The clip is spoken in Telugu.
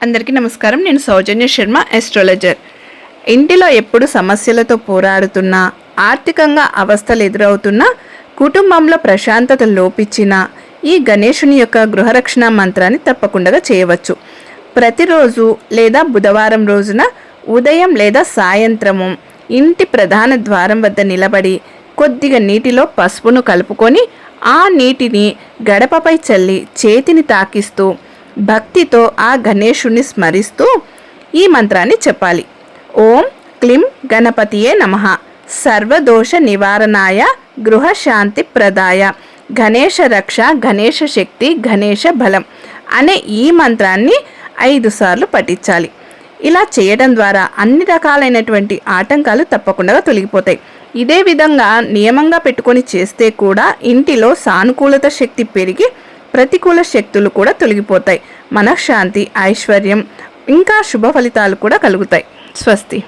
అందరికీ నమస్కారం. నేను సౌజన్య శర్మ, ఎస్ట్రాలజర్. ఇంటిలో ఎప్పుడు సమస్యలతో పోరాడుతున్నా, ఆర్థికంగా అవస్థలు ఎదురవుతున్నా, కుటుంబంలో ప్రశాంతత లోపించిన ఈ గణేశుని యొక్క గృహరక్షణ మంత్రాన్ని తప్పకుండా చేయవచ్చు. ప్రతిరోజు లేదా బుధవారం రోజున ఉదయం లేదా సాయంత్రము ఇంటి ప్రధాన ద్వారం వద్ద నిలబడి కొద్దిగా నీటిలో పసుపును కలుపుకొని ఆ నీటిని గడపపై చల్లి చేతిని తాకిస్తూ భక్తితో ఆ గణేశుని స్మరిస్తూ ఈ మంత్రాన్ని చెప్పాలి. ఓం క్లీం గణపతియే నమః, సర్వదోష నివారణాయ, గృహశాంతి ప్రదాయ, గణేశ రక్ష, గణేశ శక్తి, గణేశ బలం అనే ఈ మంత్రాన్ని 5 సార్లు పఠించాలి. ఇలా చేయడం ద్వారా అన్ని రకాలైనటువంటి ఆటంకాలు తప్పకుండా తొలగిపోతాయి. ఇదే విధంగా నియమంగా పెట్టుకొని చేస్తే కూడా ఇంటిలో సానుకూలత శక్తి పెరిగి ప్రతికూల శక్తులు కూడా తొలగిపోతాయి. మనశ్శాంతి, ఐశ్వర్యం ఇంకా శుభ ఫలితాలు కూడా కలుగుతాయి. స్వస్తి.